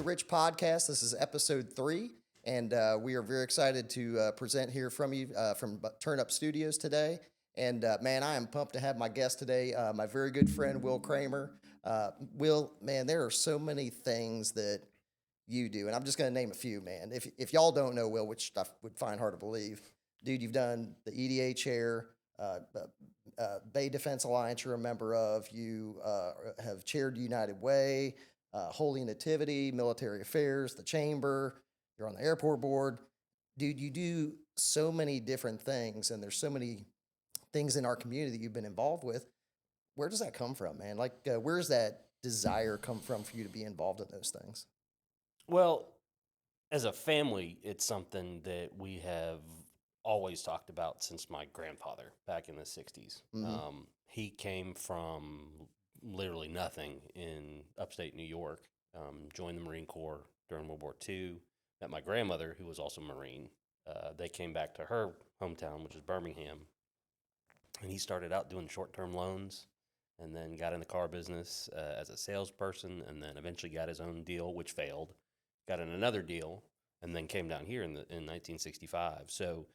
the Rich podcast. This is episode 3, and we are very excited to present here from you from Turn Up Studios today. And man, I am pumped to have my guest today, my very good friend, Will Kramer. Will, man, there are so many things that you do, and I'm just going to name a few, man. If y'all don't know Will, which I would find hard to believe, dude, you've done the EDA chair, Bay Defense Alliance you're a member of. You have chaired United Way, Holy Nativity, Military Affairs, the Chamber. You're on the airport board. Dude, you do so many different things, and there's so many things in our community that you've been involved with. Where does that come from, man? Like, where does that desire come from for you to be involved in those things? Well, as a family, it's something that we have always talked about since my grandfather back in the 60s. Mm-hmm. He came from literally nothing in upstate New York, joined the Marine Corps during World War II, met my grandmother, who was also Marine. They came back to her hometown, which is Birmingham, and he started out doing short-term loans and then got in the car business as a salesperson, and then eventually got his own deal, which failed, got in another deal, and then came down here in 1965. So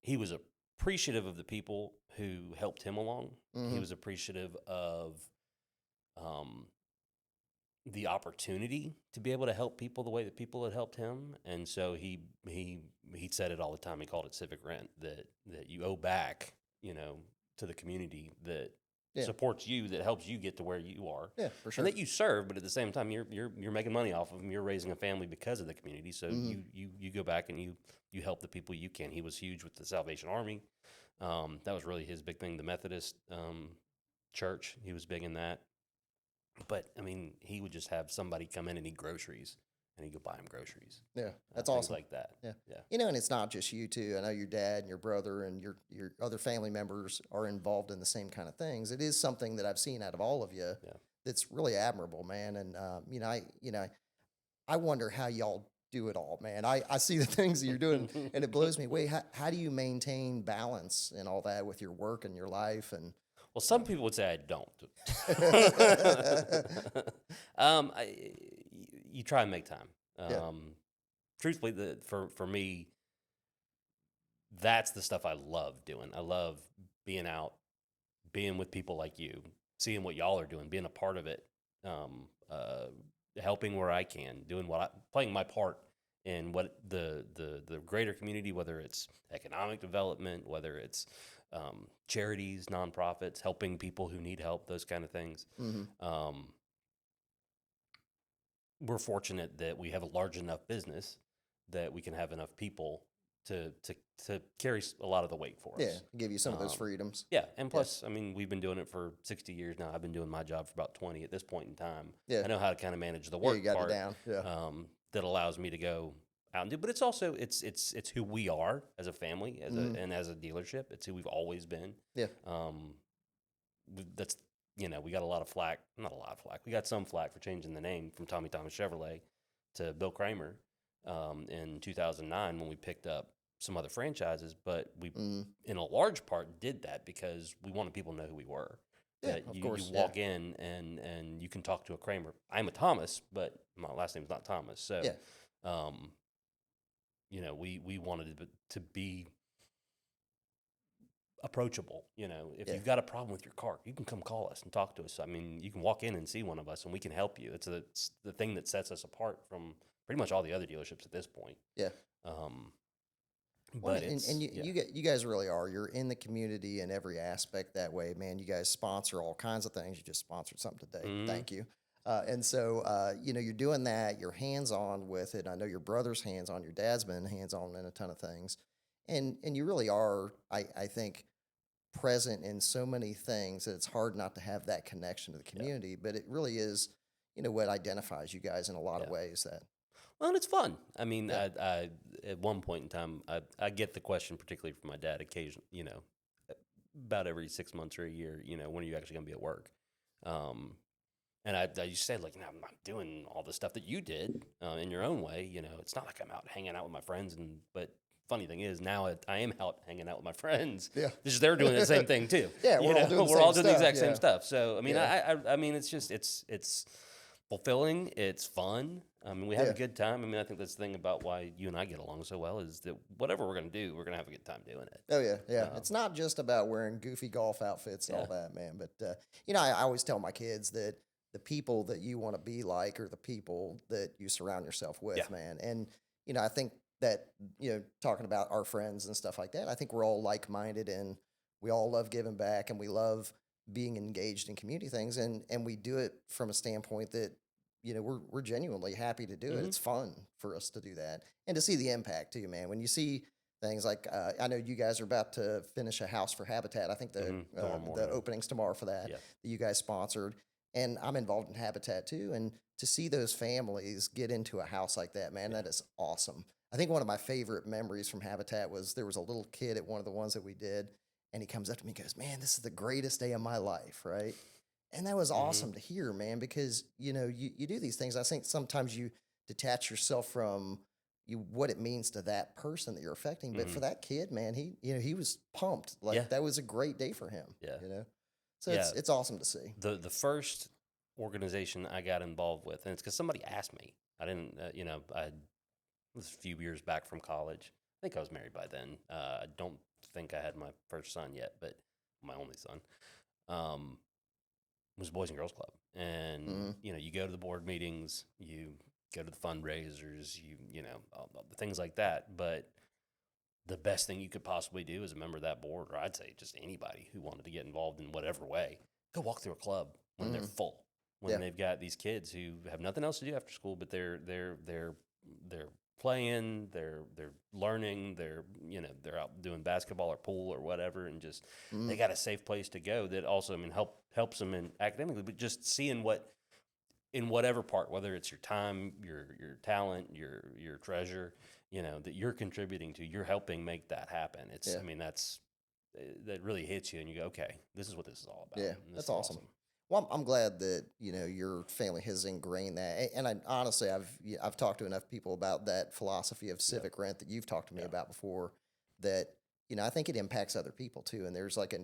he was appreciative of the people who helped him along. Mm-hmm. He was appreciative of the opportunity to be able to help people the way that people had helped him. And so he said it all the time. He called it civic rent, that you owe back, to the community that supports you, that helps you get to where you are. Yeah, for sure. And that you serve, but at the same time, you're making money off of them. You're raising a family because of the community. So Mm-hmm. you go back and you help the people you can. He was huge with the Salvation Army. That was really his big thing. The Methodist church, he was big in that. But I mean, he would just have somebody come in and need groceries, and he'd go buy him groceries. Yeah, that's things awesome. like that. Yeah. Yeah. And it's not just you too. I know your dad and your brother and your other family members are involved in the same kind of things. It is something that I've seen out of all of you that's really admirable, man. And I wonder how y'all do it all, man. I see the things that you're doing, and it blows me away. How do you maintain balance and all that with your work and your life? And Well, some people would say I don't. You try and make time. Truthfully, for me, that's the stuff I love doing. I love being out, being with people like you, seeing what y'all are doing, being a part of it, helping where I can, playing my part in what the greater community, whether it's economic development, whether it's charities, nonprofits, helping people who need help, those kind of things. Mm-hmm. We're fortunate that we have a large enough business that we can have enough people to carry a lot of the weight for us. Yeah, give you some of those freedoms. Yeah, and plus, I mean, we've been doing it for 60 years now. I've been doing my job for about 20 at this point in time. Yeah. I know how to kind of manage the work you got part. it down. Yeah. That allows me to go out and do. But it's also it's who we are as a family, and as a dealership. It's who we've always been. Yeah. That's we got a lot of flack. Not a lot of flack. We got some flack for changing the name from Tommy Thomas Chevrolet to Bill Kramer in 2009 when we picked up some other franchises. But we, in a large part, did that because we wanted people to know who we were. Yeah, That of you course. walk in and you can talk to a Kramer. I'm a Thomas, but my last name's not Thomas. So, we wanted to be approachable. If you've got a problem with your car, you can come call us and talk to us. I mean, you can walk in and see one of us, and we can help you. It's the thing that sets us apart from pretty much all the other dealerships at this point. Yeah. But you guys really are. You're in the community in every aspect that way, man. You guys sponsor all kinds of things. You just sponsored something today. Mm-hmm. Thank you. And so, you're doing that. You're hands-on with it. I know your brother's hands-on. Your dad's been hands-on in a ton of things. And you really are, I think, present in so many things that it's hard not to have that connection to the community. But it really is, what identifies you guys in a lot of ways. Well, and it's fun. I mean, I at one point in time, I get the question, particularly from my dad, occasionally, about every 6 months or a year, when are you actually going to be at work? And I used to say, like, no, I'm not doing all the stuff that you did in your own way. It's not like I'm out hanging out with my friends. But funny thing is, now I am out hanging out with my friends. Yeah. They're doing the same thing too. Yeah, we're all doing the exact same stuff. So I mean, I mean, it's just it's fulfilling. It's fun. I mean, we have Yeah. a good time. I mean, I think that's the thing about why you and I get along so well is that whatever we're going to do, we're going to have a good time doing it. Oh yeah, yeah. Um, It's not just about wearing goofy golf outfits and yeah. all that, man. But I always tell my kids that the people that you want to be like are the people that you surround yourself with, Yeah. man. And I think that talking about our friends and stuff like that, I think we're all like-minded and we all love giving back and we love being engaged in community things, and we do it from a standpoint that we're genuinely happy to do it. Mhm. It's fun for us to do that and to see the impact too, man. When you see things like I know you guys are about to finish a house for Habitat. I think Tomorrow the morning. opening's tomorrow for that Yeah. that you guys sponsored, and I'm involved in Habitat too. And to see those families get into a house like that, man, that is awesome. I think one of my favorite memories from Habitat was there was a little kid at one of the ones that we did, and he comes up to me and goes, "Man, this is the greatest day of my life," right? And that was Mhm. awesome to hear, man, because you do these things. I think sometimes you detach yourself from what it means to that person that you're affecting. But for Mhm. that kid, man, he was pumped. Yeah. Like that was a great day for him. Yeah. So Yeah. it's awesome to see. The first organization I got involved with, and it's because somebody asked me. I didn't, I was a few years back from college. I think I was married by then. I don't think I had my first son yet, but my only son. Was Boys and Girls Club, and Hmm. you go to the board meetings, you go to the fundraisers, all the things like that. But the best thing you could possibly do as a member of that board, or I'd say just anybody who wanted to get involved in whatever way, go walk through a club when they're Hmm. full, when Yeah. they've got these kids who have nothing else to do after school, but they're playing, they're learning, they're out doing basketball or pool or whatever, and just Hmm. they got a safe place to go that also, I mean, helps them in academically, but just seeing what in whatever part, whether it's your time, your talent, your treasure, that you're contributing to, you're helping make that happen. Yeah. I mean, that really hits you, and you go, okay, this is what this is all about. Yeah. And this That's is awesome. Well, I'm glad that your family has ingrained that, and I honestly, I've talked to enough people about that philosophy of Yeah, civic rent that you've talked to me yeah, about before. That I think it impacts other people too, and there's like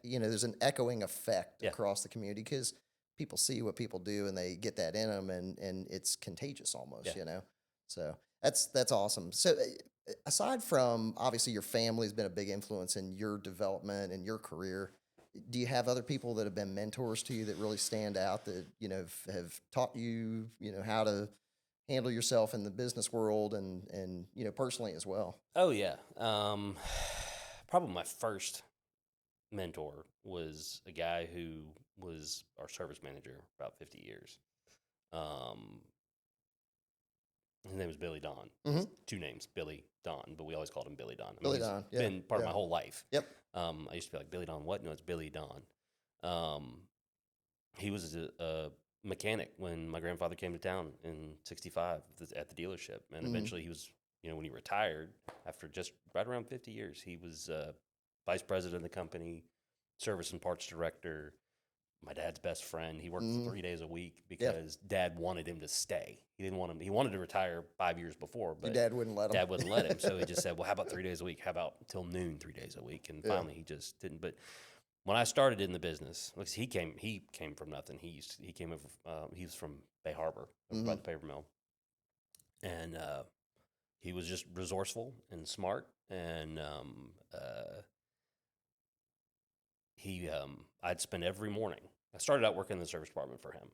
there's an echoing effect yeah, across the community because people see what people do and they get that in them, and it's contagious almost, yeah. So that's awesome. So aside from obviously your family's been a big influence in your development and your career, do you have other people that have been mentors to you that really stand out that have taught you how to handle yourself in the business world and personally as well? Oh yeah. Probably my first mentor was a guy who was our service manager for about 50 years. Um, His name was Billy Don. Hmm. Two names, Billy Don, but we always called him Billy Don. I mean, Billy he's Don, yeah, been part of yeah, my whole life. yep. I used to be like, Billy Don, what? No, it's Billy Don. Um, he was a mechanic when my grandfather came to town in '65 at the dealership. And Hmm. eventually he was, when he retired after just right around 50 years, he was vice president of the company, service and parts director, my dad's best friend. He worked Hmm. 3 days a week Yeah, because dad wanted him to stay. He didn't want him. He wanted to retire 5 years before, your but dad wouldn't let him. dad wouldn't let him. So he just said, "Well, how about 3 days a week? How about till noon, 3 days a week?" And Yeah. finally, he just didn't. But when I started in the business, like he came from nothing. He came over. He was from Bay Harbor, over by Hmm. the paper mill, and he was just resourceful and smart. And I'd spend every morning. I started out working in the service department for him.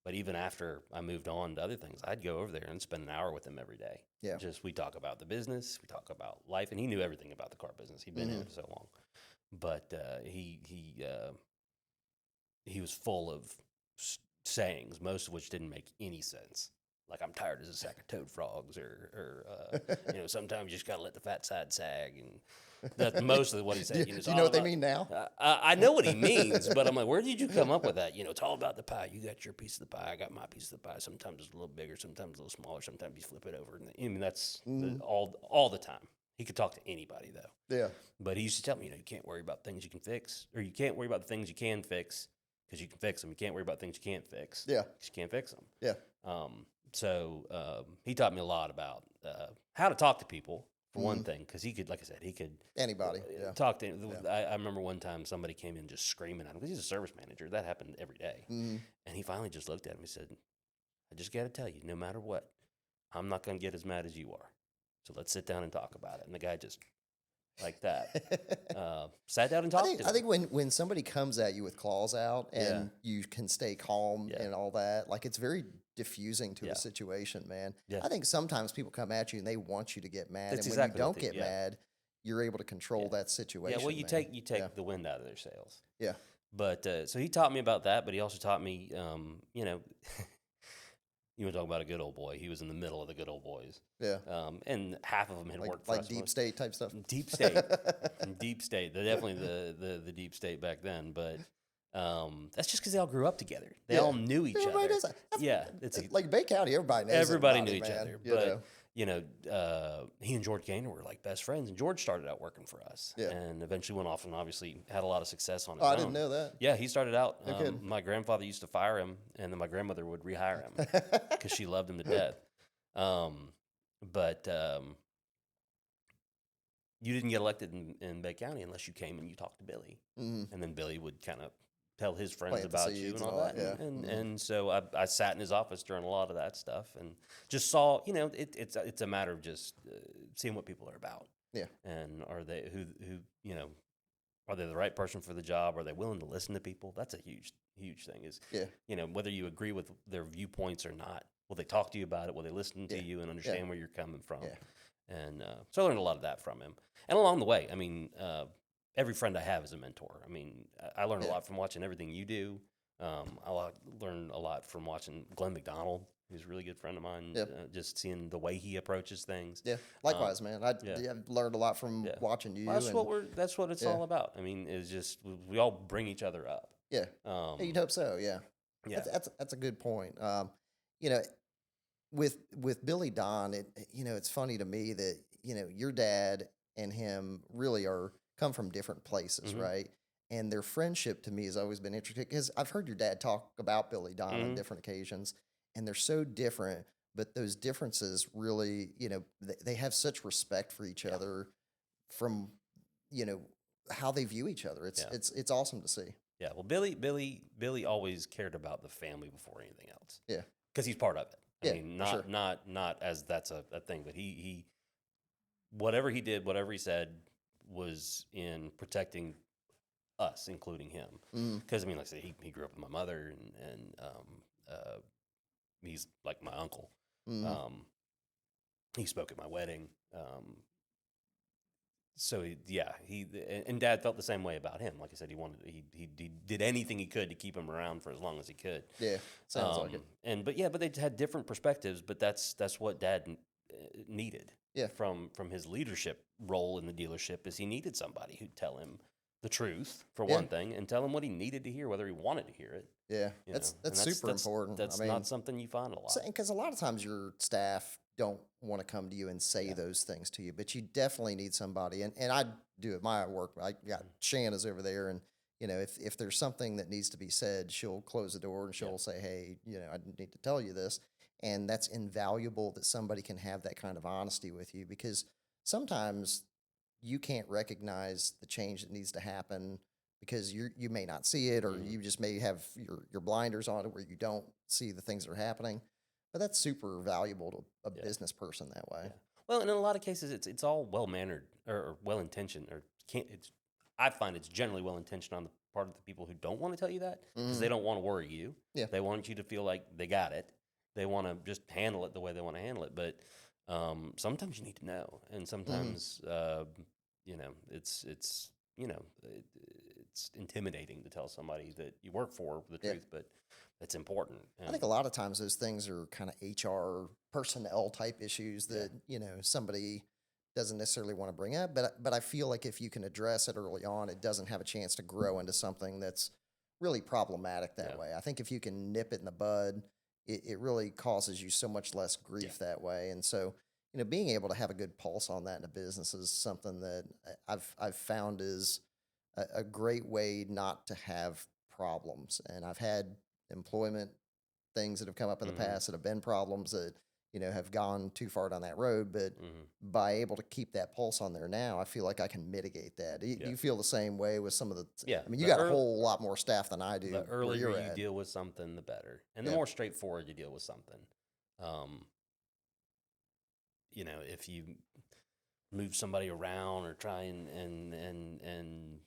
But even after I moved on to other things, I'd go over there and spend an hour with him every day. Yeah. Just we talk about the business, we talk about life, and he knew everything about the car business. He'd been in Hmm. it for so long, but he was full of sayings, most of which didn't make any sense. Like I'm tired as a sack of toad frogs, or sometimes you just gotta let the fat side sag, and that's most of what he do, said. you, You know, it's do you know all what they about. mean now? I know what he means, but I'm like, where did you come up with that? It's all about the pie. You got your piece of the pie. I got my piece of the pie. Sometimes it's a little bigger, sometimes a little smaller. Sometimes you flip it over. And I mean, that's Hmm. all the time. He could talk to anybody though, Yeah. but he used to tell me, you can't worry about things you can fix, or you can't worry about the things you can fix because you can fix them. You can't worry about things you can't fix Yeah. because you can't fix them. Yeah. So he taught me a lot about how to talk to people for one thing, because he could, like I said, he could Anybody, yeah. talk to. Yeah. I remember one time somebody came in just screaming at him because he's a service manager. That happened every day, and he finally just looked at him and said, "I just got to tell you, no matter what, I'm not going to get as mad as you are. So let's sit down and talk about it." And the guy just like that sat down and talked to him. I think when somebody comes at you with claws out and you can stay calm Yeah. and all that, like it's very diffusing to Yeah. a situation, man. Yeah. I think sometimes people come at you and they want you to get mad, That's and exactly when what you they- don't get mad, you're able to control that situation. Yeah, well, you man. take Yeah. the wind out of their sails. Yeah. But so he taught me about that, but he also taught me, you know, you were talking about a good old boy. He was in the middle of the good old boys. Yeah. And half of them had worked for Like us. deep state type stuff. Deep state, deep state. They're definitely the deep state back then, but that's just because they all grew up together. They all knew each Everybody other. does that. Yeah, it's Like Bay County, everybody knows everybody knew everybody, each man, other. you But know? he and George Gaynor were like best friends, and George started out working for us, Yeah. and eventually went off and obviously had a lot of success on his Oh, own. I didn't know that. Yeah, he started out. No kidding. My grandfather used to fire him, and then my grandmother would rehire him because she loved him to death. But you didn't get elected in Bay County unless you came and you talked to Billy, and then Billy would kind of tell his friends Plant the about you seeds and all that. yeah. And so I sat in his office during a lot of that stuff and just saw, you know, it's a matter of just seeing what people are about. Yeah. And are they who you know, are they the right person for the job? Are they willing to listen to people? That's a huge thing. Is you know, whether you agree with their viewpoints or not. Will they talk to you about it? Will they listen to you and understand where you're coming from? Yeah. And so I learned a lot of that from him. And along the way, I mean, every friend I have is a mentor. I mean, I learned a lot from watching everything you do. Learned a lot from watching Glenn McDonald, who's a really good friend of mine. Just seeing the way he approaches things. Yeah, likewise, man. I've learned a lot from watching you. Well, that's what it's all about. I mean, it's just we all bring each other up. Yeah, you'd hope so. Yeah, Yeah. That's a good point. You know, with Billy Don, it's funny to me that your dad and him really come from different places, right? And their friendship to me has always been interesting because I've heard your dad talk about Billy Don on different occasions, and they're so different. But those differences really, they have such respect for each other from, how they view each other. It's awesome to see. Yeah. Well, Billy always cared about the family before anything else. Yeah. Because he's part of it. I Yeah, mean, for sure. not as that's a thing, but he whatever he did, whatever he said was in protecting us, including him. Because I mean, like I said, he grew up with my mother, and he's like my uncle. He spoke at my wedding. So he and Dad felt the same way about him. Like I said, he did anything he could to keep him around for as long as he could. Yeah, sounds like it. But they had different perspectives. But that's what Dad needed. Yeah. From his leadership role in the dealership, is he needed somebody who'd tell him the truth for Yeah. one thing, and tell him what he needed to hear, whether he wanted to hear it. Yeah, you that's know? And super important. That's I mean, not something you find a lot. because a lot of times your staff don't want to come to you and say those things to you, but you definitely need somebody. And I do at my work. I got Shanna's over there, and if there's something that needs to be said, she'll close the door and she'll say, "Hey, I need to tell you this." And that's invaluable that somebody can have that kind of honesty with you, because sometimes you can't recognize the change that needs to happen because you may not see it, or you just may have your blinders on it where you don't see the things that are happening. But that's super valuable to a business person that way. Yeah. Well, and in a lot of cases, it's all well mannered or well intentioned, or I find it's generally well intentioned on the part of the people who don't want to tell you that, because they don't want to worry you. Yeah. They want you to feel like they got it. They want to just handle it the way they want to handle it. But sometimes you need to know, and sometimes it's intimidating to tell somebody that you work for the truth, but it's important. I think a lot of times those things are kind of HR personnel type issues that somebody doesn't necessarily want to bring up, but I feel like if you can address it early on, it doesn't have a chance to grow into something that's really problematic that way. I think if you can nip it in the bud, it really causes you so much less grief that way. And so being able to have a good pulse on that in a business is something that I've found is a great way not to have problems. And I've had employment things that have come up in the past that have been problems that have gone too far down that road. But by able to keep that pulse on there now, I feel like I can mitigate that. Do Yeah. you feel the same way with some of the? Yeah. I mean, you The got a whole lot more staff than I do. The where earlier you're you at. deal with something, the better, and the Yeah. more straightforward you deal with something. If you move somebody around or try and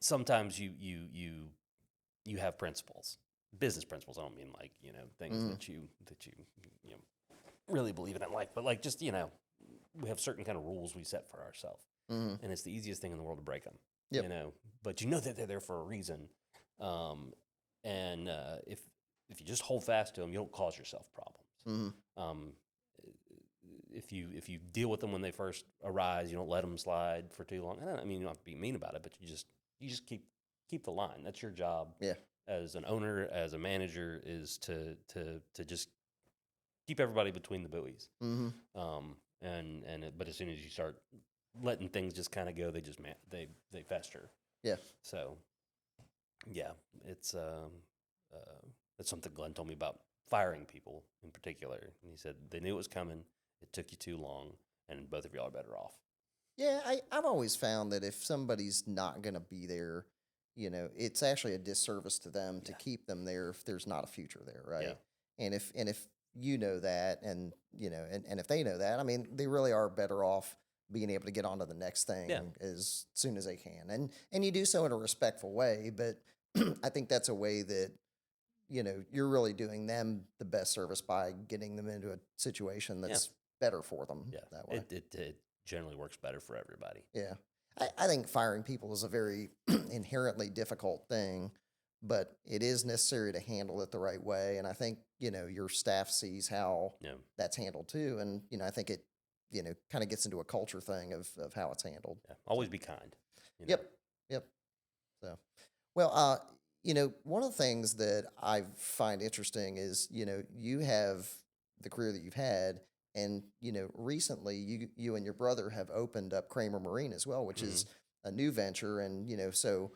sometimes you have principles, business principles. I don't mean like things that you really believe in life, but like just we have certain kind of rules we set for ourselves, and it's the easiest thing in the world to break them. Yep. But that they're there for a reason, and if you just hold fast to them, you don't cause yourself problems. If you deal with them when they first arise, you don't let them slide for too long. I mean, you don't have to be mean about it, but you just keep the line. That's your job. Yeah. As an owner, as a manager, is to just keep everybody between the buoys. But as soon as you start letting things just kind of go, they fester. Yeah. So, yeah, it's that's something Glenn told me about firing people in particular. And he said they knew it was coming. It took you too long, and both of y'all are better off. Yeah, I've always found that if somebody's not going to be there, it's actually a disservice to them to keep them there if there's not a future there, right? Yeah. And if you know that, and and if they know that, I mean, they really are better off being able to get on to the next thing as soon as they can, and you do so in a respectful way. But I think that's a way that you're really doing them the best service by getting them into a situation that's better for them that way. It generally works better for everybody. Yeah. I think firing people is a very inherently difficult thing, but it is necessary to handle it the right way. And I think, your staff sees how that's handled too. And, I think it, kind of gets into a culture thing of how it's handled. Yeah. Always be kind. Yep. So, well, one of the things that I find interesting is, you have the career that you've had, and recently you and your brother have opened up Kramer Marine as well, which is a new venture, and so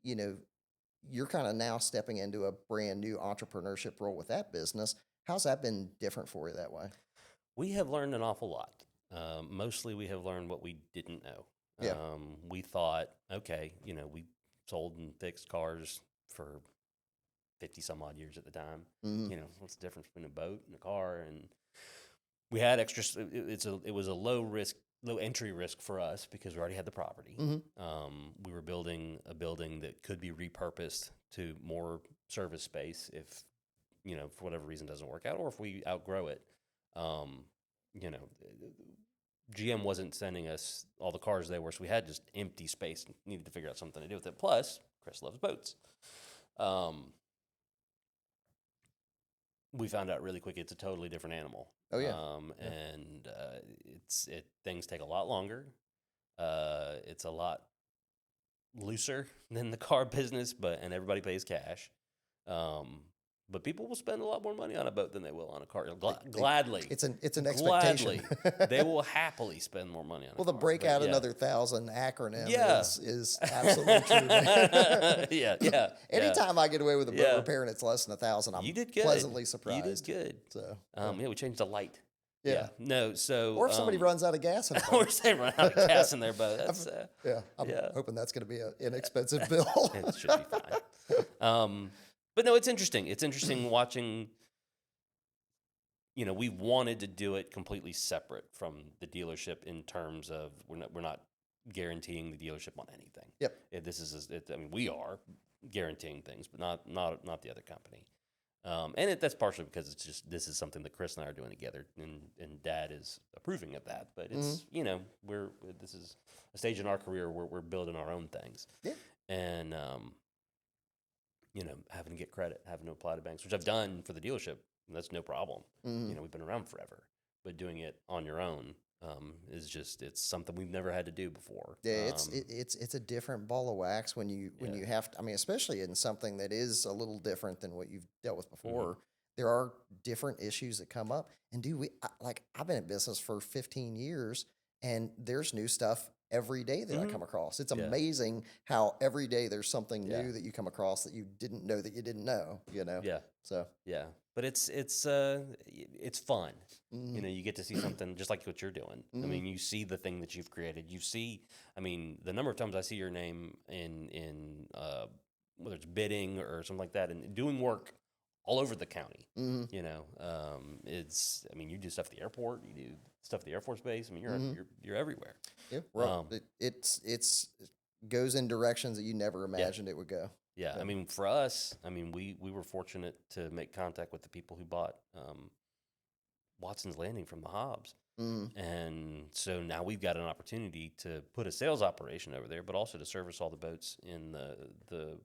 you're kind of now stepping into a brand new entrepreneurship role with that business. How's that been different for you that way? We have learned an awful lot. Mostly, we have learned what we didn't know. Yeah. We thought, okay, we sold and fixed cars for 50 some odd years at the time. What's the difference between a boat and a car? And we had extra. It was a low entry risk for us because we already had the property. We were building a building that could be repurposed to more service space if for whatever reason doesn't work out, or if we outgrow it. GM wasn't sending us all the cars they were, so we had just empty space and needed to figure out something to do with it. Plus, Chris loves boats. We found out really quick it's a totally different animal. Oh yeah. And things take a lot longer. It's a lot looser than the car business, and everybody pays cash. But people will spend a lot more money on a boat than they will on a car. Gladly. It's an expectation. Gladly. They will happily spend more money on a car. Well, to break out another 1,000 acronym is absolutely true. Yeah. Anytime I get away with a boat repair and it's less than 1,000, I'm pleasantly surprised. You did good. So we changed the light. Yeah. No, so or if somebody runs out of gas in a boat. Or if they run out of gas in their boat. That's, I'm hoping that's going to be an inexpensive bill. It should be fine. But no, it's interesting. It's interesting watching. We wanted to do it completely separate from the dealership in terms of we're not guaranteeing the dealership on anything. Yep. We are guaranteeing things, but not the other company. And that's partially because it's just this is something that Chris and I are doing together, and Dad is approving of that. But it's this is a stage in our career where we're building our own things. Yeah. And having to get credit, having to apply to banks, which I've done for the dealership, and that's no problem. We've been around forever, but doing it on your own it's something we've never had to do before. Yeah, it's a different ball of wax when you have to. I mean, especially in something that is a little different than what you've dealt with before. There are different issues that come up, and I've been in business for 15 years, and there's new stuff every day that I Hmm. come across. It's Yeah. amazing how every day there's something Yeah. new that you come across that you didn't know that you didn't know, you know? Yeah. So, Yeah, but it's fun. mm, You get to see something just like what you're doing. I mm, mean, you see the thing that you've created. You see, I mean, the number of times I see your name in whether it's bidding or something like that, and doing work all over the county. mm, It's I mean, you do stuff at the airport, you do stuff at the Air Force Base. I mean, mm. you're everywhere. Yeah, well, Um, it goes in directions that you never yeah, imagined it would go. yeah. I So, mean, for us, I mean, we were fortunate to make contact with the people who bought Watson's Landing from the Hobbs. mm, And so now we've got an opportunity to put a sales operation over there, but also to service all the boats in the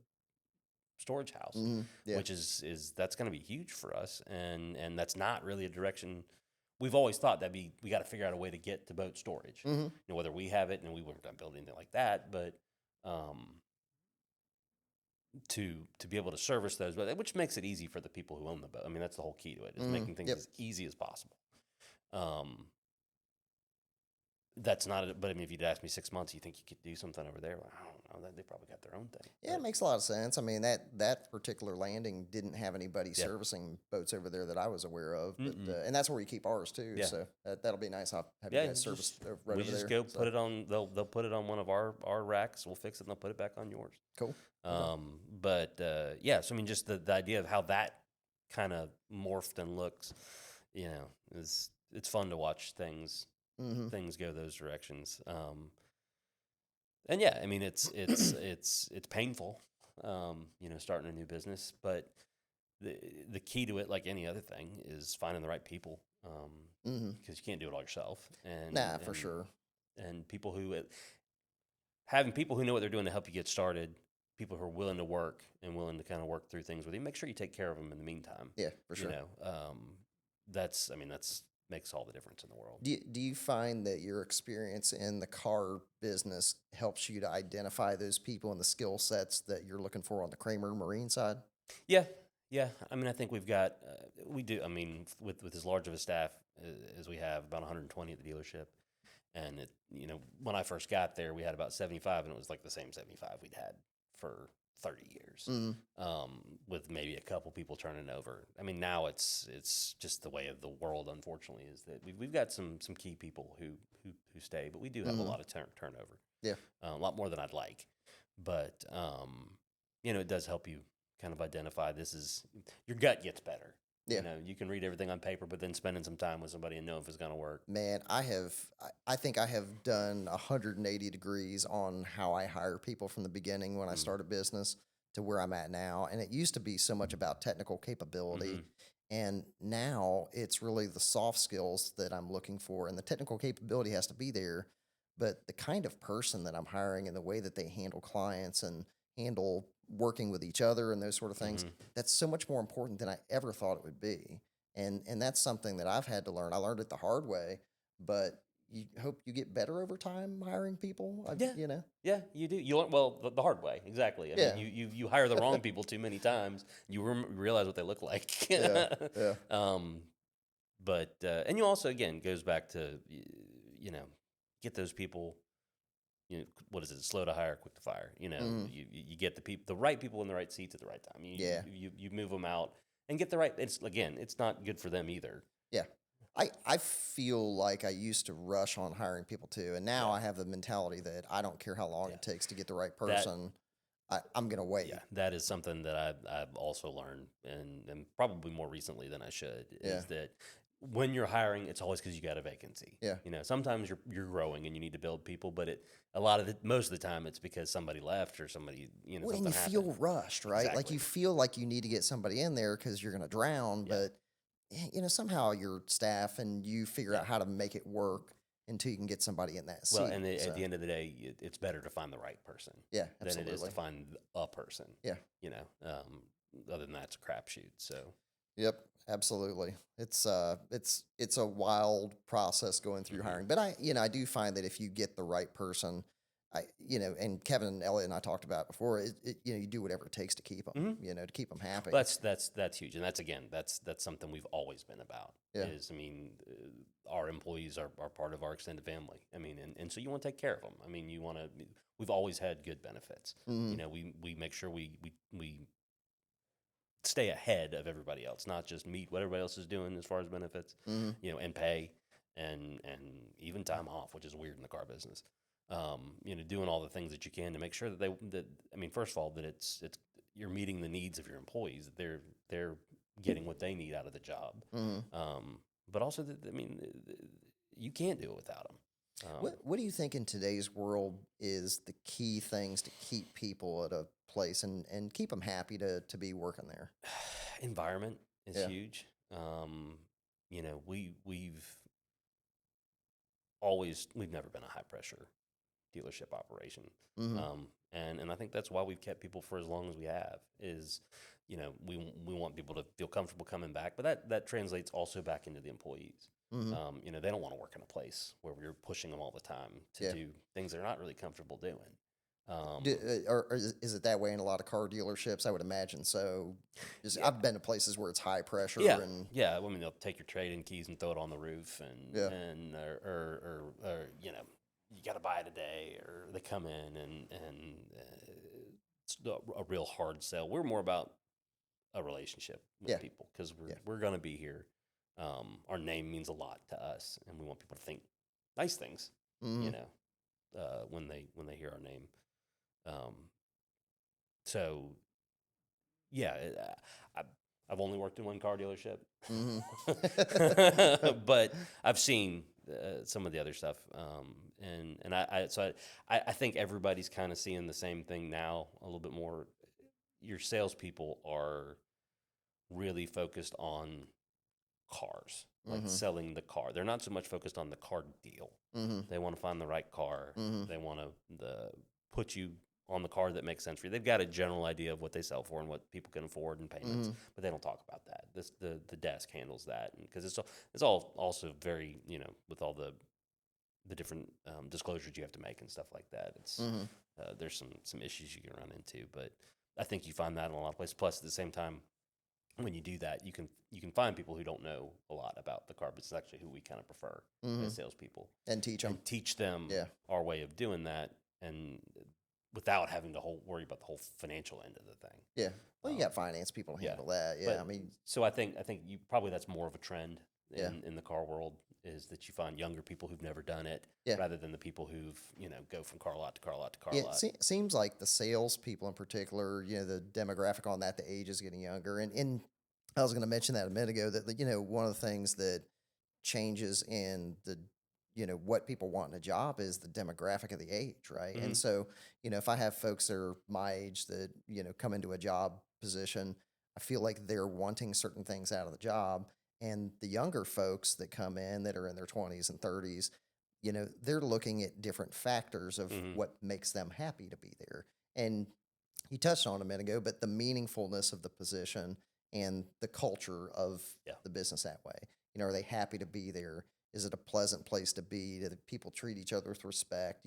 storage house, yeah, which is that's going to be huge for us. And that's not really a direction we've always thought that be we got to figure out a way to get to boat storage. mm, Whether we have it, and we weren't done building anything like that, but um, to be able to service those, but which makes it easy for the people who own the boat. I mean, that's the whole key to it is making things yep, as easy as possible. Um, That's not it. But I mean, if you'd asked me 6 months, you think you could do something over there? Well, I don't know. They probably got their own thing. yeah, it makes a lot of sense. I mean, that particular landing didn't have anybody Yeah. servicing boats over there that I was aware of, but Mm-mm. and that's where we keep ours too. Yeah. So that'll be nice. I'll have you Yeah, guys service right we over just there. go So put it on. They'll put it on one of our racks. We'll fix it and they'll put it back on yours. cool. Okay. Yeah. So I mean, just the idea of how that kind of morphed and looks, is it's fun to watch Mm-hmm. things go those directions. And yeah, I mean, it's painful, starting a new business, but the key to it, like any other thing, is finding the right people, Mm-hmm. because you can't do it all yourself, Nah, for sure. and having people who know what they're doing to help you get started, people who are willing to work and willing to kind of work through things with you. Make sure you take care of them in the meantime. Yeah, for You sure. know, that's makes all the difference in the world. Do you find that your experience in the car business helps you to identify those people and the skill sets that you're looking for on the Kramer Marine side? Yeah, yeah. I mean, I think we do. I mean, with as large of a staff as we have, about 120 at the dealership, and when I first got there, we had about 75, and it was like the same 75 we'd had for 30 years, Mm, with maybe a couple people turning over. I mean, now it's just the way of the world. Unfortunately, is that we've got some key people who stay, but we do have a mm, lot of turnover, yeah, a lot more than I'd like. But it does help you kind of identify your gut gets better. yeah. You can read everything on paper, but then spending some time with somebody and know if it's going to work. Man, I think I have done 180 degrees on how I hire people from the beginning when I Mm. started business to where I'm at now. And it used to be so much about technical capability. Hmm. And now it's really the soft skills that I'm looking for. And the technical capability has to be there. But the kind of person that I'm hiring and the way that they handle clients and handle working with each other and those sort of things, Hmm. that's so much more important than I ever thought it would be. And that's something that I've had to learn. I learned it the hard way, but you hope you get better over time hiring people. Yeah. You know, Yeah, you do. You learn well the hard way. Exactly. I mean, yeah, you hire the wrong people too many times. You realize what they look like. yeah, yeah, um, but and you also again goes back to you know get those people. What is it? Slow to hire, quick to fire. mm, You get the right people in the right seats at the right time. yeah, You move them out and get the right. It's not good for them either. yeah. I feel like I used to rush on hiring people too, and now Yeah. I have the mentality that I don't care how long Yeah. it takes to get the right That person. I'm gonna wait. Yeah, that is something that I've also learned, and probably more recently than I should, Yeah, is that when you're hiring, it's always because you got a vacancy. yeah. Sometimes you're growing and you need to build people, but most of the time it's because somebody left or somebody Well, and something you feel happened. rushed, right? Like Exactly. you feel like you need to get somebody in there because you're gonna drown, Yeah. but somehow your staff and you figure out Yeah. how to make it work until you can get somebody in that Well, seat. and at So the end of the day, it's better to find the right person yeah, than it is to absolutely. find a person. Yeah. Other than that, it's a crapshoot. So. Yep, absolutely. It's a wild process going through Mhm. hiring, but I do find that if you get the right person, and Kevin and Elliot and I talked about it before. You do whatever it takes to keep them, Mhm. to keep them happy. That's huge, and that's something we've always been about. Yeah. Is I mean, our employees are part of our extended family. I mean, and so you want to take care of them. I mean, you want to. We've always had good benefits. Hmm. We make sure we stay ahead of everybody else, not just meet what everybody else is doing as far as benefits, Hmm. and pay and even time off, which is weird in the car business. Doing all the things that you can to make sure that I mean, first of all, that it's you're meeting the needs of your employees, that they're getting what they need out of the job. Hmm. But also that, I mean, you can't do it without them. What do you think in today's world is the key things to keep people at a place and keep them happy to be working there? Environment is Yeah. huge. We've never been a high pressure dealership operation. Hmm. And I think that's why we've kept people for as long as we have is, we want people to feel comfortable coming back, but that translates also back into the employees. Hmm. They don't want to work in a place where we're pushing them all the time to Yeah. do things they're not really comfortable doing. Or is it that way in a lot of car dealerships? I would imagine so. Yeah, I've been to places where it's high pressure yeah, and yeah. I mean, they'll take your trade-in keys and throw it on the roof, yeah. or you got to buy it today, or they come in and it's a real hard sell. We're more about a relationship Yeah. with people because Yeah. we're going to be here. Our name means a lot to us, and we want people to think nice things. Hmm. When they hear our name. Um, so yeah, I've only worked in one car dealership, Hmm. but I've seen some of the other stuff, I think everybody's kind of seeing the same thing now a little bit more. Your salespeople are really focused on cars, like Hmm. selling the car. They're not so much focused on the car deal. Hmm. They want to find the right car. Hmm. They want to put you on the car that makes sense for you. They've got a general idea of what they sell for and what people can afford and payments, Hmm. but they don't talk about that. The desk handles that because it's all also very with all the different disclosures you have to make and stuff like that. Hmm. There's some issues you can run into, but I think you find that in a lot of places. Plus, at the same time, when you do that, you can find people who don't know a lot about the car, but it's actually who we kind of prefer Hmm. as salespeople, And teach them. and teach them Yeah. our way of doing that, and without having to worry about the whole financial end of the thing. Yeah. Well, you Um, got finance people to yeah, handle that. Yeah. but I mean, so I think you probably that's more of a trend yeah. in the car world is that you find younger people who've never done it Yeah. rather than the people who've go from car lot to car lot to car Yeah, lot. seems like the salespeople in particular, the demographic on that, the age is getting younger. And I was going to mention that a minute ago that, one of the things that changes in what people want in a job is the demographic of the age, right? Hmm. And so, if I have folks that are my age that, come into a job position, I feel like they're wanting certain things out of the job. And the younger folks that come in that are in their 20s and 30s, they're looking at different factors of Hmm. what makes them happy to be there. And you touched on it a minute ago, but the meaningfulness of the position and the culture of Yeah. the business that way. Are they happy to be there? Is it a pleasant place to be? Do the people treat each other with respect?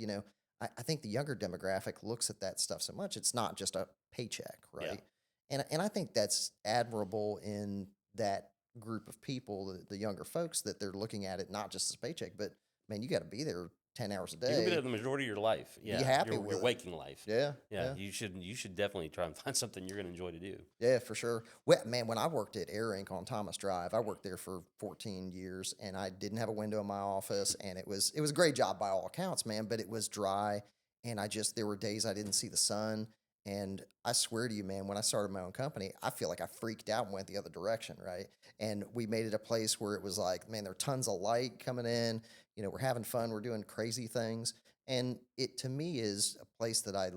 I think the younger demographic looks at that stuff so much. It's not just a paycheck, Yeah. right? And I think that's admirable in that group of people, the younger folks, that they're looking at it not just as a paycheck, but man, you got to be there 10 hours a You're gonna be there day. the majority of your life. Be Yeah, happy your with it. waking life. Yeah, Yeah, yeah. you should definitely try and find something you're gonna enjoy to do. Yeah, for sure. Well, man, when I worked at Air Inc. on Thomas Drive, I worked there for 14 years, and I didn't have a window in my office, and it was a great job by all accounts, man. But it was dry, and there were days I didn't see the sun, and I swear to you, man, when I started my own company, I feel like I freaked out and went the other direction, right? And we made it a place where it was like, man, there are tons of light coming in. We're having fun, we're doing crazy things, and it to me is a place that I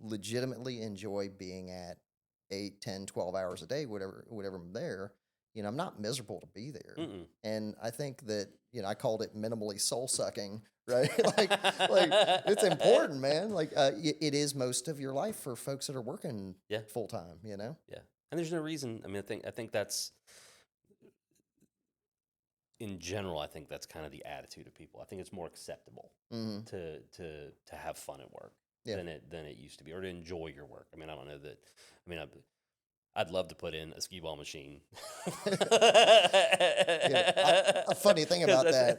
legitimately enjoy being at 8, 10, 12 hours a day, whatever I'm there, I'm not miserable to be there. Mm-mm. And I think that, I called it minimally soul sucking, right? like it's important, man. Like it is most of your life for folks that are working Yeah, full time. yeah. And there's no reason. I mean, I think that's in general, I think that's kind of the attitude of people. I think it's more acceptable Mm-hmm. to have fun at work Yeah. than it used to be, or to enjoy your work. I mean, I don't know that. I mean, I'd love to put in a skee ball machine. A funny thing 'Cause about that's-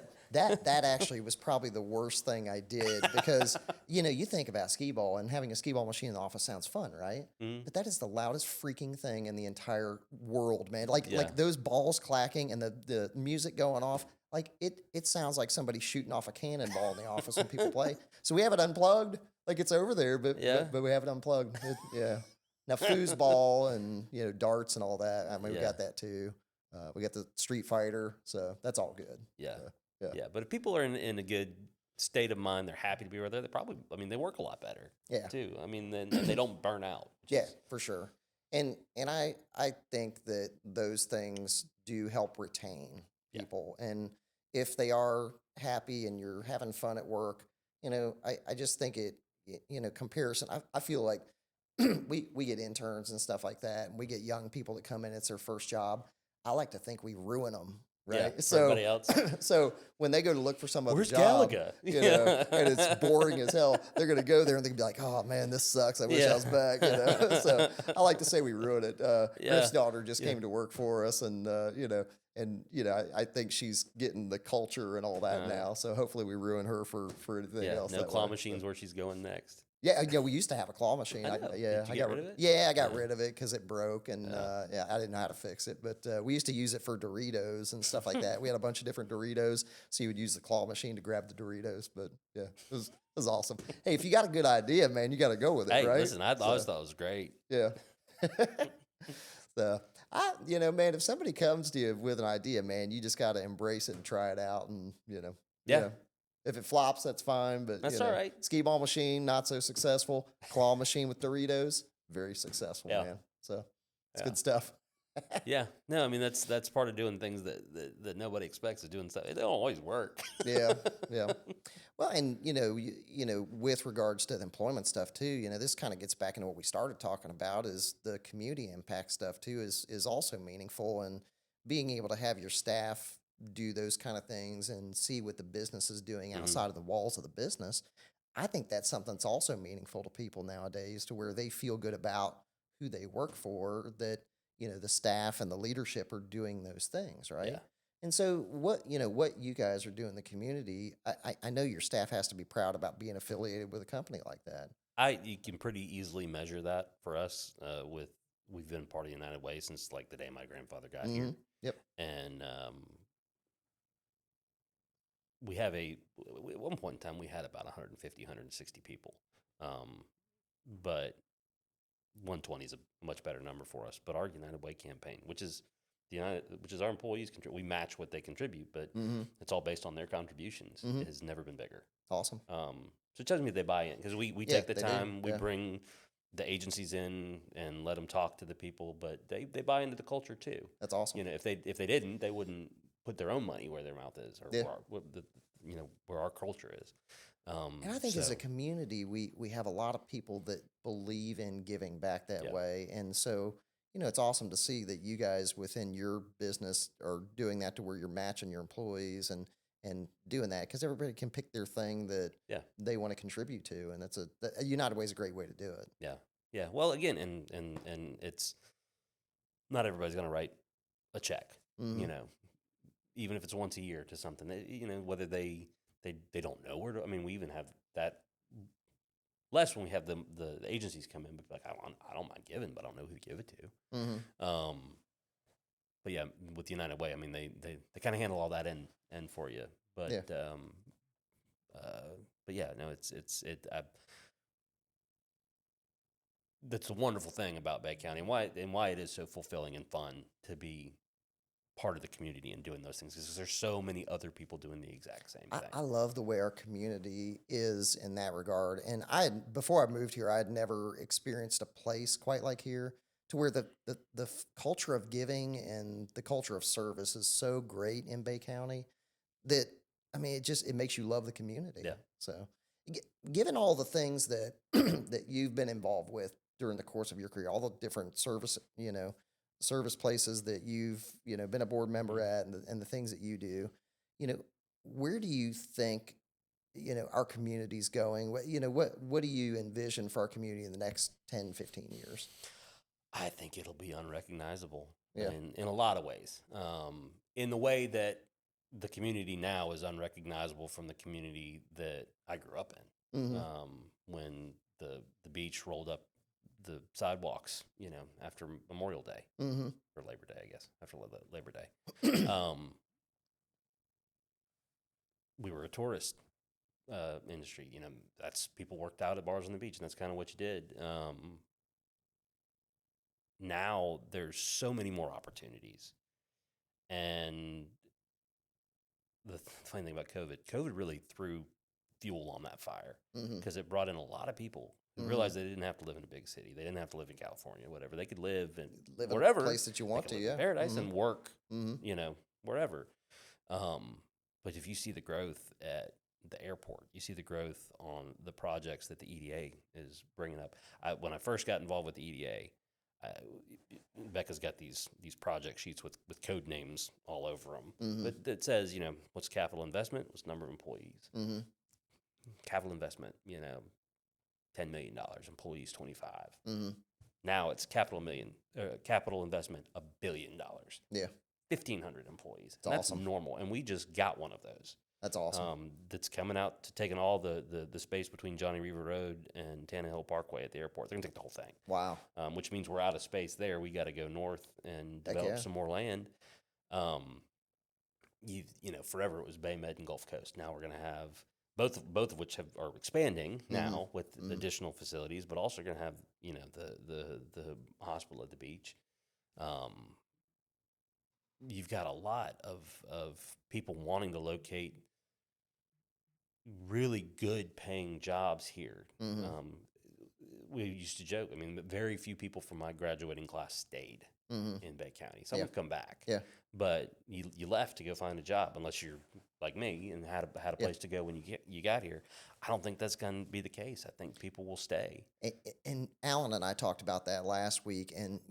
that actually was probably the worst thing I did because you think about skee ball and having a skee ball machine in the office sounds fun, right? Mhm. But that is the loudest freaking thing in the entire world, man. Like Yeah. those balls clacking and the music going off, like it sounds like somebody shooting off a cannonball in the office when people play. So we have it unplugged, like it's over there, but Yeah. but we have it unplugged. Yeah. Now foosball and darts and all that. I mean, we Yeah. got that too. We got the Street Fighter, so that's all good. Yeah. Yeah. Yeah. But if people are in a good state of mind, they're happy to be where they're. They probably. I mean, they work a lot better. Yeah. Too. I mean, then and they don't burn out. Yeah, for sure. And I think that those things do help retain Yeah. people. And if they are happy and you're having fun at work, I just think comparison. I feel like we get interns and stuff like that, and we get young people that come in, it's their first job. I like to think we ruin them, Yeah, right? for So everybody else. so when they go to look for some other Where's job, Galaga? and it's boring as hell, they're gonna go there and they're gonna be like, "Oh man, this sucks. I wish I Yeah. was back." So I like to say we ruin it. Yeah. Griff's daughter just Yeah. came to work for us, and I think she's getting the culture and all that now. So hopefully we ruin her for anything Yeah, else. no that claw way. machines where she's going next. Yeah, we used to have a claw machine. I know. Did Yeah, you I get got rid of it? Yeah, I got Yeah. rid of it because it broke, and I didn't know how to fix it. But we used to use it for Doritos and stuff like that. We had a bunch of different Doritos, so you would use the claw machine to grab the Doritos. But yeah, it was awesome. Hey, if you got a good idea, man, you got to go with it, Hey, right? listen, I always thought it was great. Yeah. So man, if somebody comes to you with an idea, man, you just got to embrace it and try it out, and Yeah. If it flops, that's fine. But That's all right. Skee ball machine, not so successful. Claw machine with Doritos, very successful, Yeah. man. So it's Yeah. good stuff. Yeah, no, I mean that's part of doing things that nobody expects is doing stuff. They don't always work. Yeah, yeah. Well, and with regards to the employment stuff too, this kind of gets back into what we started talking about is the community impact stuff too is also meaningful, and being able to have your staff do those kind of things and see what the business is doing Mhm. outside of the walls of the business. I think that's something that's also meaningful to people nowadays, to where they feel good about who they work for, that the staff and the leadership are doing those things, right? Yeah. And so what you guys are doing in the community, I know your staff has to be proud about being affiliated with a company like that. You can pretty easily measure that for us. We've been part of United Way since like the day my grandfather got here. Mhm. Yep. And we have at one point in time we had about 150, 160 people, but 120 is a much better number for us. But our United Way campaign, which is our employees we match what they contribute, but it's all based on their contributions. It has never been bigger. Awesome. So it tells me they buy in, because we Yeah, take the they do. time, we Yeah. bring the agencies in and let them talk to the people, but they buy into the culture too. That's awesome. If they didn't, they wouldn't put their own money where their mouth is, or Yeah. where our culture is. And I think as a community, we have a lot of people that believe in giving back that Yeah. way. And so, it's awesome to see that you guys within your business are doing that, to where you're matching your employees and doing that, because everybody can pick their thing that Yeah. they want to contribute to. And that's a United Way is a great way to do it. Yeah. Well, again, and it's not everybody's going to write a check, Mhm. Even if it's once a year to something, whether they don't know where to. I mean, we even have that less when we have the agencies come in, but like, I don't mind giving, but I don't know who to give it to. Mhm. But yeah, with United Way, I mean, they kind of handle all that in for you. But Yeah. but yeah, no, that's a wonderful thing about Bay County, and why it is so fulfilling and fun to be part of the community and doing those things, because there's so many other people doing the exact same thing. I love the way our community is in that regard. And before I moved here, I had never experienced a place quite like here, to where the culture of giving and the culture of service is so great in Bay County that, I mean, it makes you love the community. Yeah. So given all the things that that you've been involved with during the course of your career, all the different service places that you've been a board member at, and the things that you do, where do you think, our community's going? What do you envision for our community in the next 10, 15 years? I think it'll be unrecognizable Yeah. in a lot of ways. In the way that the community now is unrecognizable from the community that I grew up in. Mm-hmm. When the beach rolled up the sidewalks, after Memorial Day Mm-hmm. or Labor Day, I guess, after Labor Day. We were a tourist industry. That's people worked out at bars on the beach, and that's kind of what you did. Now there's so many more opportunities, and the funny thing about COVID really threw fuel on that fire Mm-hmm. because it brought in a lot of people who Mm-hmm. realized they didn't have to live in a big city. They didn't have to live in California, whatever. They could live in Live in a wherever place that you they want could to, live yeah. in paradise Mm-hmm. and work, Mm-hmm. wherever. But if you see the growth at the airport, you see the growth on the projects that the EDA is bringing up. When I first got involved with the EDA, Becca's got these project sheets with code names all over them. Mm-hmm. But it says, what's capital investment? What's number of employees? Mm-hmm. Capital investment, $10 million, employees 25. Mm-hmm. Now it's capital investment $1 billion. Yeah. 1,500 employees. It's That's awesome. normal, and we just got one of those. That's awesome. That's coming out to taking all the space between Johnny Reaver Road and Tannehill Parkway at the airport. They're gonna take the whole thing. Wow. Which means we're out of space there. We got to go north and Heck develop yeah. some more land. Forever it was Bay Med and Gulf Coast. Now we're gonna have both of which are expanding now with additional facilities, but also gonna have the hospital at the beach. You've got a lot of people wanting to locate really good paying jobs here. Mm-hmm. We used to joke, very few people from my graduating class stayed Mm-hmm. in Bay County. Some Yeah. have come back. Yeah. But you left to go find a job unless you're like me and had a place to go when you got here. I don't think that's going to be the case. I think people will stay. And Alan and I talked about that last week. And,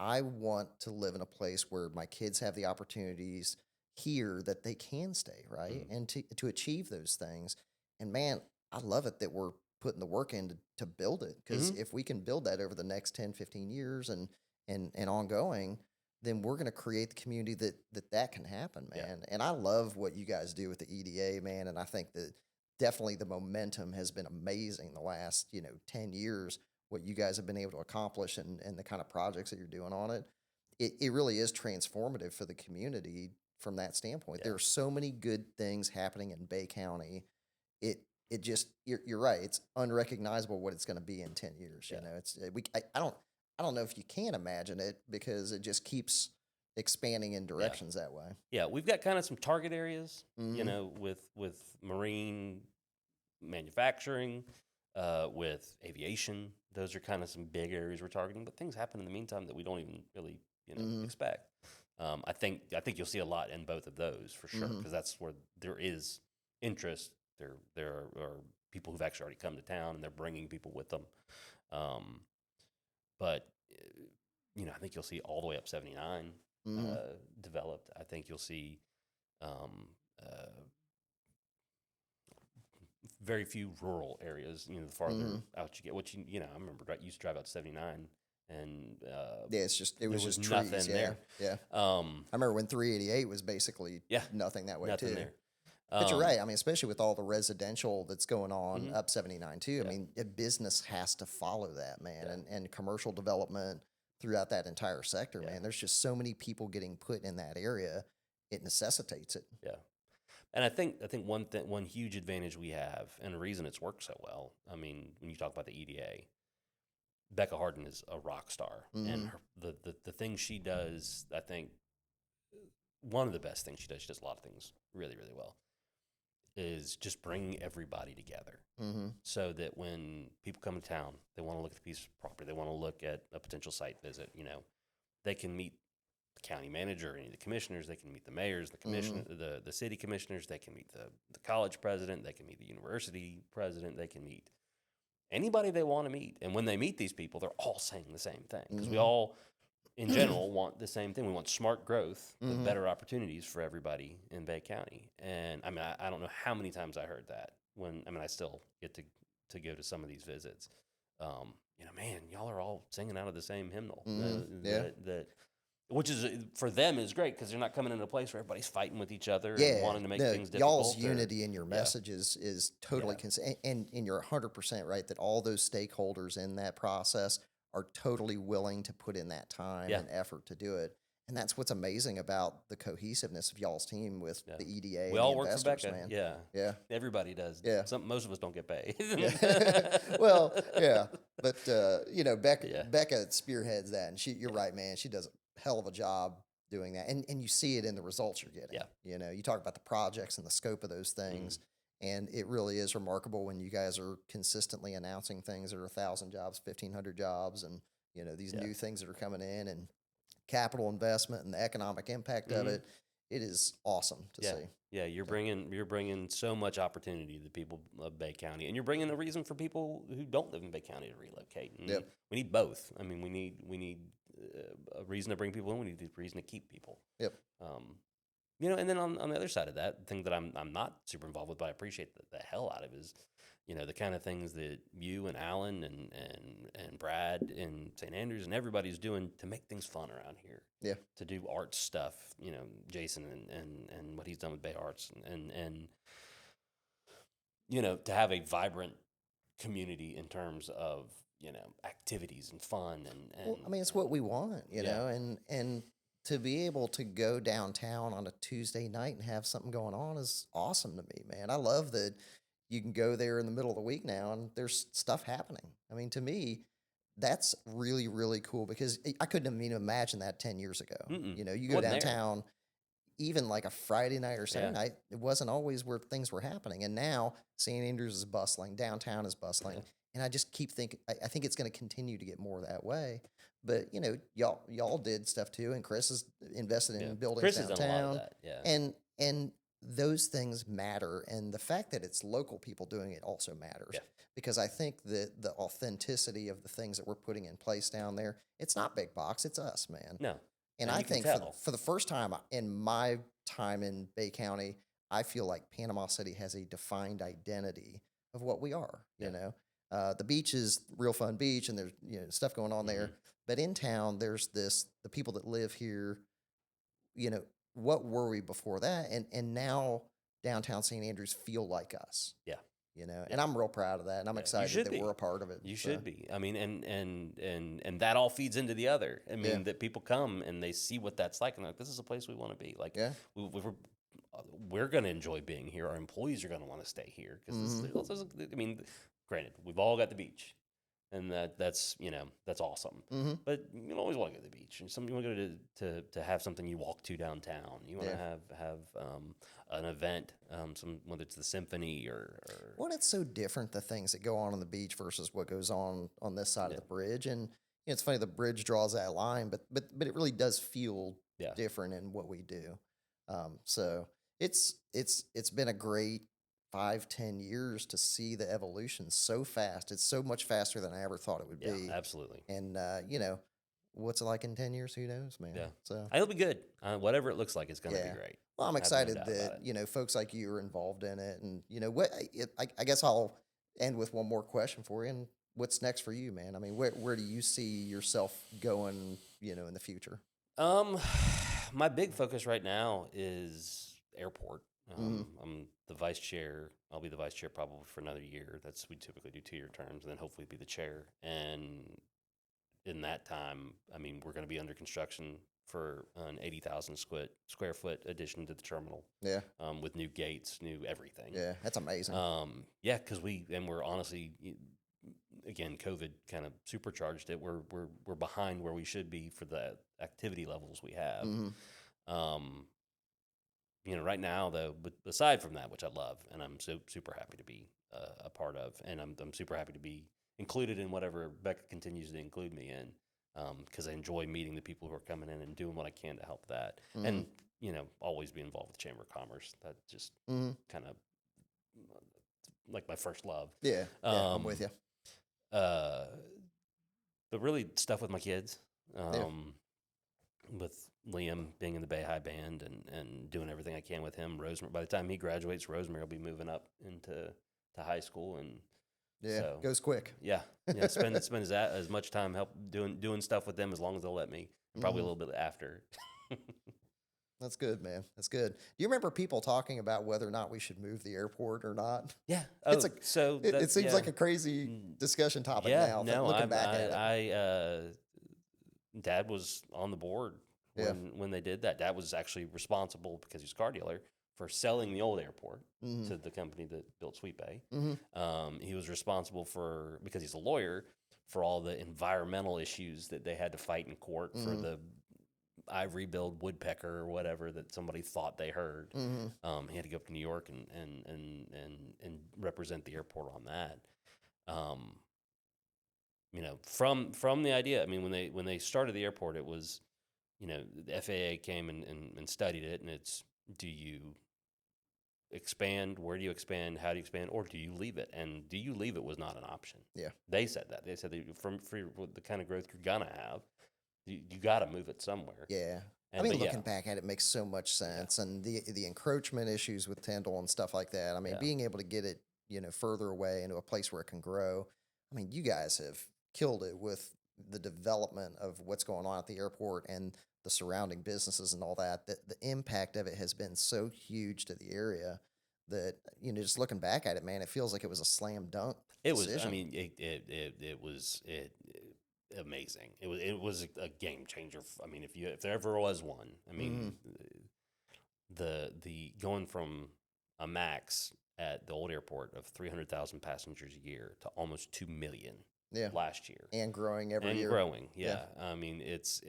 I want to live in a place where my kids have the opportunities here that they can stay, right? Mm. And to achieve those things. And man, I love it that we're putting the work in to build it. Because if we can build that over the next 10, 15 years and ongoing, then we're going to create the community that can happen, man. Yeah. And I love what you guys do with the EDA, man. And I think that definitely the momentum has been amazing the last 10 years, what you guys have been able to accomplish and the kind of projects that you're doing on it. It really is transformative for the community from that standpoint. Yeah. There are so many good things happening in Bay County. It just you're right, it's unrecognizable what it's going to be in 10 years. Yeah. It's I don't know if you can imagine it because it just keeps expanding in directions that way. Yeah, we've got kind of some target areas, Mhm. with marine manufacturing, with aviation. Those are kind of some big areas we're targeting. But things happen in the meantime that we don't even really, Mhm. expect. I think you'll see a lot in both of those for sure, Mhm. because that's where there is interest. There are people who've actually already come to town, and they're bringing people with them. But I think you'll see all the way up 79 Mhm. developed. I think you'll see uh, very few rural areas. The farther Mhm. out you get, which I remember I used to drive out to 79, and Yeah, it there was was just nothing trees. Yeah, there. yeah. I remember when 388 was basically nothing that way nothing too. there. But you're right. Especially with all the residential that's going on Mhm. up 79 too. Yeah. A business has to follow that, man, Yeah. and commercial development throughout that entire sector, Yeah. man. There's just so many people getting put in that area. It necessitates it. Yeah. And I think one huge advantage we have, and the reason it's worked so well. When you talk about the EDA, Becca Hardin is a rock star, and the things she does, I think one of the best things she does. She does a lot of things really, really well. Is just bring everybody together, Mm-hmm. so that when people come to town, they want to look at the piece of property, they want to look at a potential site visit. They can meet the county manager, any of the commissioners, they can meet the mayors, the commissioner, the city commissioners, they can meet the college president, they can meet the university president, they can meet anybody they want to meet. And when they meet these people, they're all saying the same thing, because we Mm-hmm. all in general want the same thing. We want smart growth with Hmm. better opportunities for everybody in Bay County. And I mean, I don't know how many times I heard that I still get to go to some of these visits. Man, y'all are all singing out of the same hymnal. Hmm. Yeah. Which is for them is great because they're not coming into a place where everybody's fighting with each other and Yeah, wanting to make no, things y'all's difficult. unity in your Yeah, message is totally yeah, consistent, and you're 100% right that all those stakeholders in that process are totally willing to put in that time yeah, and effort to do it. And that's what's amazing about the cohesiveness of y'all's team with yeah. the EDA We and the all work for investors, Becca. man. Yeah, Yeah, everybody does. yeah, Most of us don't get paid. yeah. Well, yeah, but Yeah, Becca spearheads that, and you're right, man. She does a hell of a job doing that, and you see it in the results you're getting. yeah. You talk about the projects and the scope of those Mhm. things, and it really is remarkable when you guys are consistently announcing things that are 1,000 jobs, 1,500 jobs, and these Yeah. new things that are coming in, and capital investment and the economic impact of Mhm. it. It is awesome to Yeah. see. Yeah, So, you're bringing so much opportunity to the people of Bay County, and you're bringing a reason for people who don't live in Bay County to relocate. And yep. we need both. I mean, we need a reason to bring people in. We need a reason to keep people. Yep. Um, and then on the other side of that, the thing that I'm not super involved with, but I appreciate the hell out of is, the kind of things that you and Alan and Brad and St. Andrews and everybody's doing to make things fun around here, Yeah. to do art stuff. Jason and what he's done with Bay Arts and to have a vibrant community in terms of activities and fun Well, I mean, it's what we want, yeah, and to be able to go downtown on a Tuesday night and have something going on is awesome to me, man. I love that you can go there in the middle of the week now and there's stuff happening. I mean, to me, that's really, really cool because I couldn't even imagine that 10 years ago. mm-mm, You go wasn't there. downtown, even like a Friday night or Saturday Yeah, night, it wasn't always where things were happening. And now St. Andrews is bustling, downtown is yeah. bustling. And I just keep thinking, I think it's going to continue to get more that way. But y'all did stuff too, and Chris has invested Yeah. in buildings Chris has done a lot of downtown, that. Yeah. and those things matter. And the fact that it's local people doing it also matters Yeah. because I think that the authenticity of the things that we're putting in place down there, it's not big box, it's us, man. No. And And I you can think tell. for the first time in my time in Bay County, I feel like Panama City has a defined identity of what we are. Yeah. The beach is real fun beach, and there's stuff going on Hmm. there. But in town, there's the people that live here. You know, what were we before that? And now downtown St. Andrews feel like us. Yeah. And Yeah. I'm real proud of that, and I'm Yeah. You excited should that we're be. a part of it. You So should be. I mean, and that all feeds into the other. I yeah, mean, that people come and they see what that's like, and they're like, this is a place we want to be. Like, yeah, we're going to enjoy being here. Our employees are going to want to stay here because hmm, I mean, granted, we've all got the beach, and that's awesome. hmm, But you always want to go to the beach, and you want to go to have something you walk to downtown. You want yeah. to have an event, whether it's the symphony or Well, it's so different the things that go on the beach versus what goes on this side of yeah, the bridge, and it's funny the bridge draws that line, but it really does feel yeah, different in what we do. So it's been a great 5-10 years to see the evolution so fast. It's so much faster than I ever thought it would yeah, be, absolutely, and what's it like in 10 years? Who knows, man? yeah. So It'll be good. Whatever it looks like, it's going to be yeah. great. Well, I'm I have no excited doubt about that it. folks like you are involved in it, and I guess I'll end with one more question for you. And what's next for you, man? I mean, where do you see yourself going? In the future. Um, my big focus right now is airport. Hmm. I'm the vice chair. I'll be the vice chair probably for another year. We typically do 2-year terms, and then hopefully be the chair. And in that time, I mean, we're going to be under construction for an 80,000 square foot addition to the terminal, Yeah, with new gates, new everything. yeah, that's amazing. Yeah, because we're honestly, again, COVID kind of supercharged it. We're behind where we should be for the activity levels we have. Hmm. Um, right now though, but aside from that, which I love, and I'm super happy to be a part of, and I'm super happy to be included in whatever Becca continues to include me in, because I enjoy meeting the people who are coming in and doing what I can to help that, Hmm. and always be involved with the Chamber of Commerce. That just Hmm. kind of like my first love. Yeah, yeah, I'm with Um, you. uh, but really stuff with my kids. Yeah. Um, with Liam being in the Bay High Band and doing everything I can with him. Rosemary, by the time he graduates, Rosemary will be moving up into high school, and Yeah, so goes quick. yeah, spend as much time help doing stuff with them as long as they'll let me, and probably a little bit after. That's good, man. That's good. Do you remember people talking about whether or not we should move the airport or not? Yeah. It's Oh, a so it seems yeah. like a crazy discussion topic Yeah, now. no, Looking back at it, Dad was on the board yeah, when they did that. Dad was actually responsible because he's a car dealer for selling the old airport to the company that built Sweet Bay. He was responsible for, because he's a lawyer, for all the environmental issues that they had to fight in court for the ivory-billed woodpecker or whatever that somebody thought they heard. He had to go up to New York and represent the airport on that. From the idea, I mean, when they started the airport, it was, the FAA came and studied it, and it's, do you expand? Where do you expand? How do you expand? Or do you leave it? And do you leave it was not an option. yeah, They said that. They said that for the kind of growth you're gonna have, you got to move it somewhere. yeah. I And mean, but yeah, looking back at it makes so much sense, and the encroachment issues with Tyndall and stuff like that. I mean, yeah, being able to get it, further away into a place where it can grow. I mean, you guys have killed it with the development of what's going on at the airport and the surrounding businesses and all that. That the impact of it has been so huge to the area that just looking back at it, man, it feels like it was a slam dunk it was. I decision. mean, it was amazing. It was a game changer. I mean, if there ever was one, I mean, the going from a max at the old airport of 300,000 passengers a year to almost 2 million Yeah, last year. and growing every And year. growing, Yeah, yeah. I mean, it's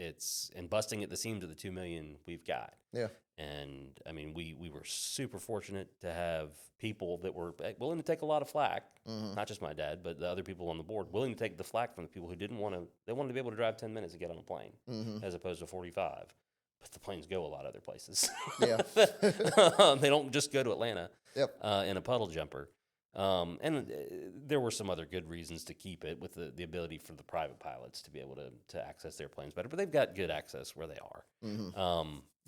and busting at the seams of the 2 million we've got. yeah, And I mean, we were super fortunate to have people that were willing to take a lot of flack. Not just my dad, but the other people on the board willing to take the flack from the people who didn't want to. They wanted to be able to drive 10 minutes and get on a plane, as opposed to 45. But the planes go a lot of other places. yeah. They don't just go to Atlanta Yep. in a puddle jumper. And there were some other good reasons to keep it, with the ability for the private pilots to be able to access their planes better. But they've got good access where they are.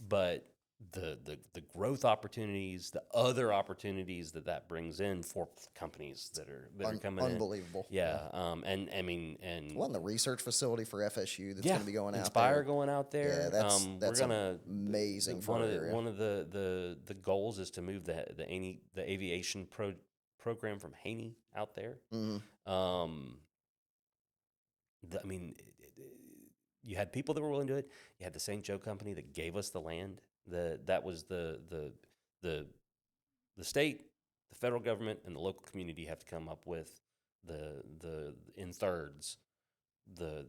But the growth opportunities, the other opportunities that brings in for companies that are coming in. Unbelievable. Yeah. And I mean, Well, and the research facility for FSU that's yeah, going to be going out Inspire there. going out there. Yeah, that's we're gonna amazing for one our of area. the goals is to move the aviation program from Haney out there. Um, I mean, you had people that were willing to do it. You had the St. Joe company that gave us the land. That was the state, the federal government, and the local community have to come up with the in thirds the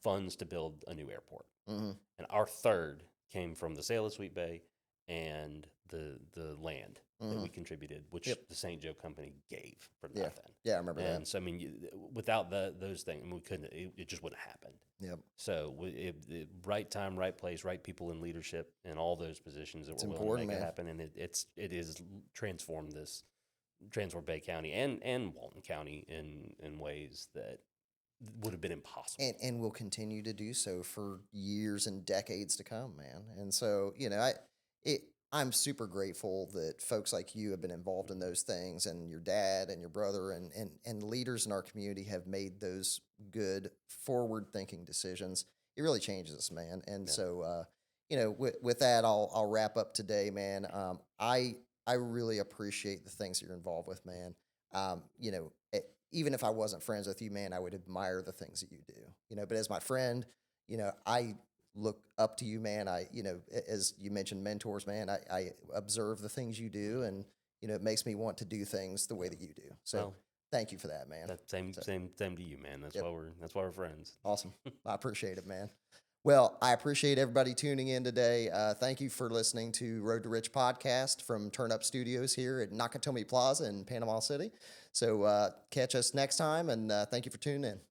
funds to build a new airport. And our third came from the sale of Sweet Bay and the land that we contributed, which the St. Joe company gave for Yeah. nothing. Yeah, I remember And that. so, I mean, without those things, I mean, we couldn't. It just wouldn't happen. Yep. So, right time, right place, right people in leadership, and all those positions that It's were willing to important, make it man. happen, and it is transformed Bay County and Walton County in ways that would have been impossible. And will continue to do so for years and decades to come, man. And so, I'm super grateful that folks like you have been involved in those things, and your dad and your brother and leaders in our community have made those good forward thinking decisions. It really changes us, man. And Yeah. so, with that, I'll wrap up today, man. I really appreciate the things that you're involved with, man. Even if I wasn't friends with you, man, I would admire the things that you do. But as my friend, I look up to you, man. As you mentioned, mentors, man. I observe the things you do, and it makes me want to do things the way that you do. So Well, thank you for that, man. same to you, man. That's Yep. why we're friends. Awesome. I appreciate it, man. Well, I appreciate everybody tuning in today. Thank you for listening to Road to Rich podcast from Turn Up Studios here at Nakatomi Plaza in Panama City. So catch us next time, and thank you for tuning in.